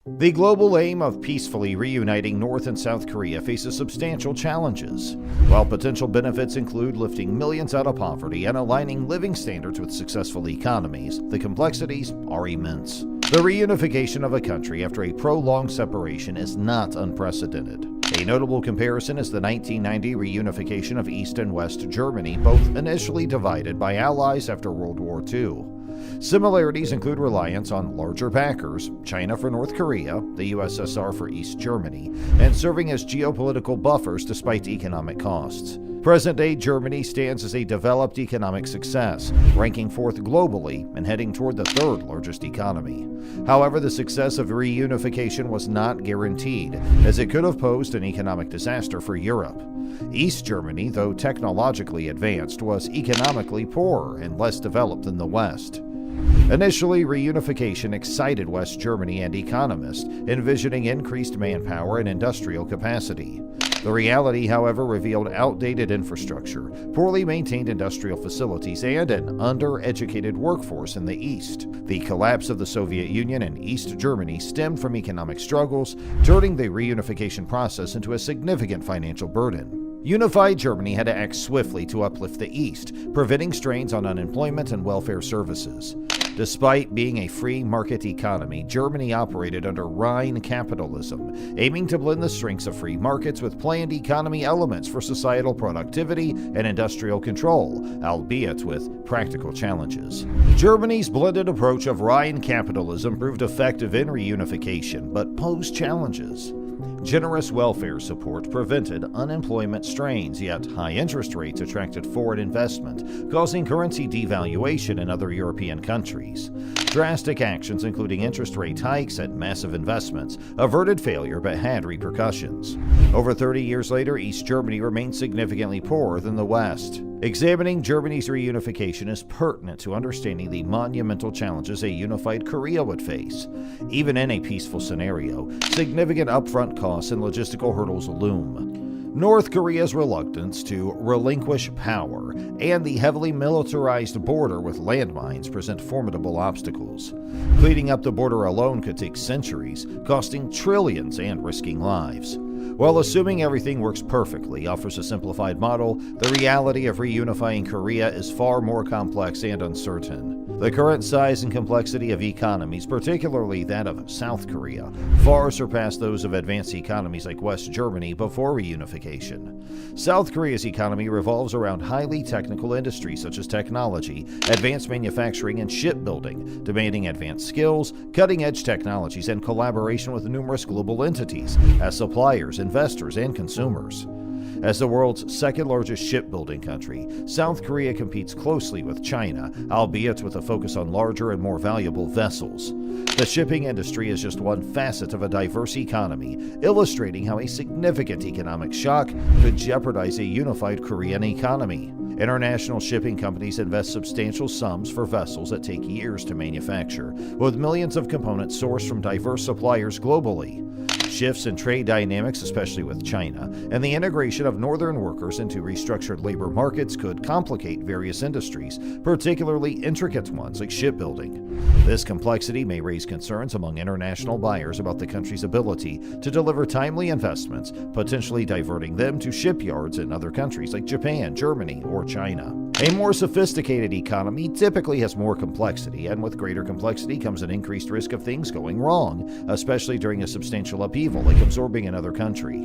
The global aim of peacefully reuniting North and South Korea faces substantial challenges. While potential benefits include lifting millions out of poverty and aligning living standards with successful economies, the complexities are immense. The reunification of a country after a prolonged separation is not unprecedented. A notable comparison is the 1990 reunification of East and West Germany, both initially divided by allies after World War II. Similarities include reliance on larger backers, China for North Korea, the USSR for East Germany, and serving as geopolitical buffers despite economic costs. Present-day Germany stands as a developed economic success, ranking fourth globally and heading toward the third largest economy. However, the success of reunification was not guaranteed, as it could have posed an economic disaster for Europe. East Germany, though technologically advanced, was economically poorer and less developed than the West. Initially, reunification excited West Germany and economists, envisioning increased manpower and industrial capacity. The reality, however, revealed outdated infrastructure, poorly maintained industrial facilities, and an undereducated workforce in the East. The collapse of the Soviet Union and East Germany stemmed from economic struggles, turning the reunification process into a significant financial burden. Unified Germany had to act swiftly to uplift the East, preventing strains on unemployment and welfare services. Despite being a free market economy, Germany operated under Rhine capitalism, aiming to blend the strengths of free markets with planned economy elements for societal productivity and industrial control, albeit with practical challenges. Germany's blended approach of Rhine capitalism proved effective in reunification, but posed challenges. Generous welfare support prevented unemployment strains, yet high interest rates attracted foreign investment, causing currency devaluation in other European countries. Drastic actions, including interest rate hikes and massive investments, averted failure but had repercussions. Over 30 years later, East Germany remained significantly poorer than the West. Examining Germany's reunification is pertinent to understanding the monumental challenges a unified Korea would face. Even in a peaceful scenario, significant upfront costs and logistical hurdles loom. North Korea's reluctance to relinquish power and the heavily militarized border with landmines present formidable obstacles. Cleaning up the border alone could take centuries, costing trillions and risking lives. While assuming everything works perfectly offers a simplified model, the reality of reunifying Korea is far more complex and uncertain. The current size and complexity of economies, particularly that of South Korea, far surpass those of advanced economies like West Germany before reunification. South Korea's economy revolves around highly technical industries such as technology, advanced manufacturing, and shipbuilding, demanding advanced skills, cutting-edge technologies, and collaboration with numerous global entities as suppliers, investors, and consumers. As the world's second-largest shipbuilding country, South Korea competes closely with China, albeit with a focus on larger and more valuable vessels. The shipping industry is just one facet of a diverse economy, illustrating how a significant economic shock could jeopardize a unified Korean economy. International shipping companies invest substantial sums for vessels that take years to manufacture, with millions of components sourced from diverse suppliers globally. Shifts in trade dynamics, especially with China, and the integration of northern workers into restructured labor markets could complicate various industries, particularly intricate ones like shipbuilding. This complexity may raise concerns among international buyers about the country's ability to deliver timely investments, potentially diverting them to shipyards in other countries like Japan, Germany, or China. A more sophisticated economy typically has more complexity, and with greater complexity comes an increased risk of things going wrong, especially during a substantial upheaval like absorbing another country.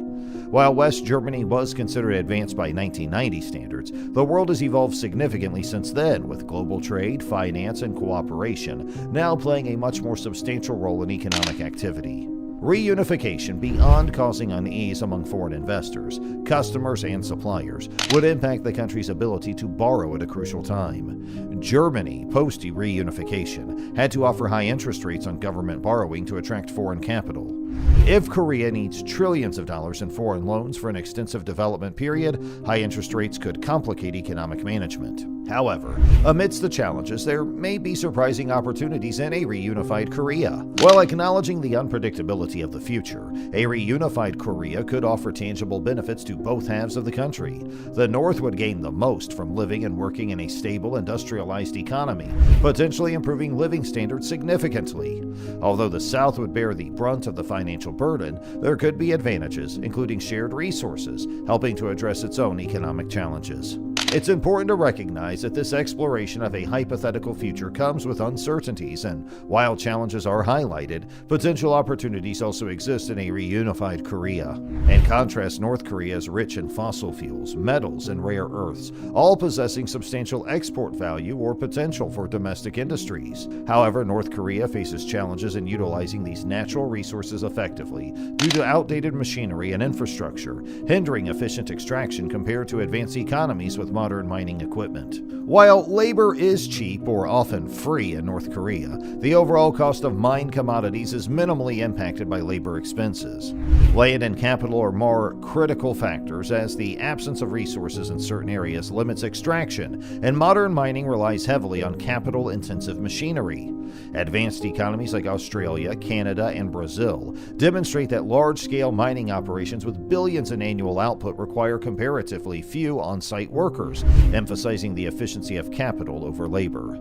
While West Germany was considered advanced by 1990 standards, the world has evolved significantly since then, with global trade, finance, and cooperation now playing a much more substantial role in economic activity. Reunification, beyond causing unease among foreign investors, customers, and suppliers, would impact the country's ability to borrow at a crucial time. Germany, post-reunification, had to offer high interest rates on government borrowing to attract foreign capital. If Korea needs trillions of dollars in foreign loans for an extensive development period, high interest rates could complicate economic management. However, amidst the challenges, there may be surprising opportunities in a reunified Korea. While acknowledging the unpredictability of the future, a reunified Korea could offer tangible benefits to both halves of the country. The North would gain the most from living and working in a stable, industrialized economy, potentially improving living standards significantly. Although the South would bear the brunt of the financial burden, there could be advantages, including shared resources, helping to address its own economic challenges. It's important to recognize that this exploration of a hypothetical future comes with uncertainties, and while challenges are highlighted, potential opportunities also exist in a reunified Korea. In contrast, North Korea is rich in fossil fuels, metals, and rare earths, all possessing substantial export value or potential for domestic industries. However, North Korea faces challenges in utilizing these natural resources effectively due to outdated machinery and infrastructure, hindering efficient extraction compared to advanced economies with modern mining equipment. While labor is cheap or often free in North Korea, the overall cost of mined commodities is minimally impacted by labor expenses. Land and capital are more critical factors, as the absence of resources in certain areas limits extraction, and modern mining relies heavily on capital-intensive machinery. Advanced economies like Australia, Canada, and Brazil demonstrate that large-scale mining operations with billions in annual output require comparatively few on-site workers, emphasizing the efficiency of capital over labor.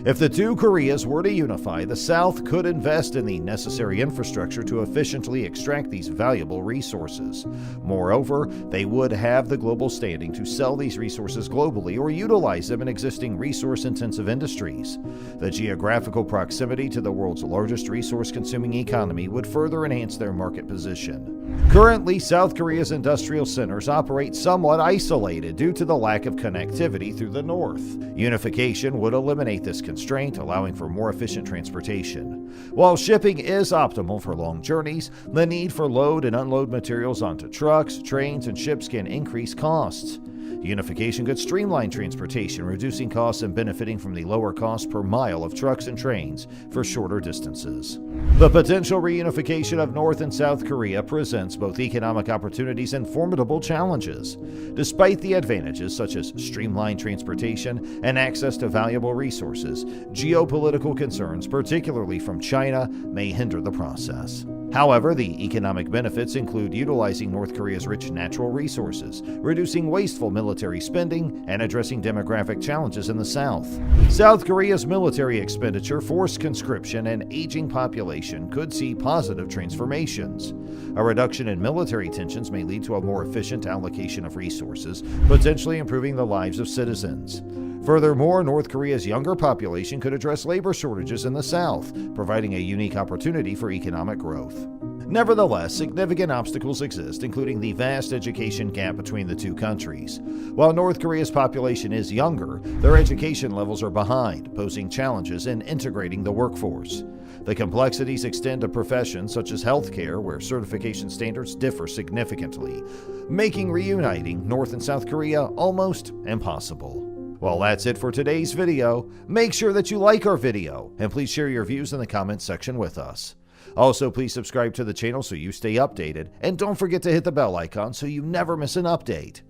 If the two Koreas were to unify, the South could invest in the necessary infrastructure to efficiently extract these valuable resources. Moreover, they would have the global standing to sell these resources globally or utilize them in existing resource-intensive industries. The geographical proximity to the world's largest resource-consuming economy would further enhance their market position. Currently, South Korea's industrial centers operate somewhat isolated due to the lack of connectivity through the north. Unification would eliminate this constraint, allowing for more efficient transportation. While shipping is optimal for long journeys, the need for load and unload materials onto trucks, trains, and ships can increase costs. Unification could streamline transportation, reducing costs and benefiting from the lower cost per mile of trucks and trains for shorter distances. The potential reunification of North and South Korea presents both economic opportunities and formidable challenges. Despite the advantages such as streamlined transportation and access to valuable resources, geopolitical concerns, particularly from China, may hinder the process. However, the economic benefits include utilizing North Korea's rich natural resources, reducing wasteful military spending, and addressing demographic challenges in the South. South Korea's military expenditure, forced conscription, and aging population could see positive transformations. A reduction in military tensions may lead to a more efficient allocation of resources, potentially improving the lives of citizens. Furthermore, North Korea's younger population could address labor shortages in the South, providing a unique opportunity for economic growth. Nevertheless, significant obstacles exist, including the vast education gap between the two countries. While North Korea's population is younger, their education levels are behind, posing challenges in integrating the workforce. The complexities extend to professions such as healthcare, where certification standards differ significantly, making reuniting North and South Korea almost impossible. Well, that's it for today's video. Make sure that you like our video, and please share your views in the comments section with us. Also, please subscribe to the channel so you stay updated, and don't forget to hit the bell icon so you never miss an update.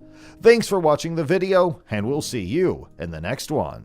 Thanks for watching the video, and we'll see you in the next one.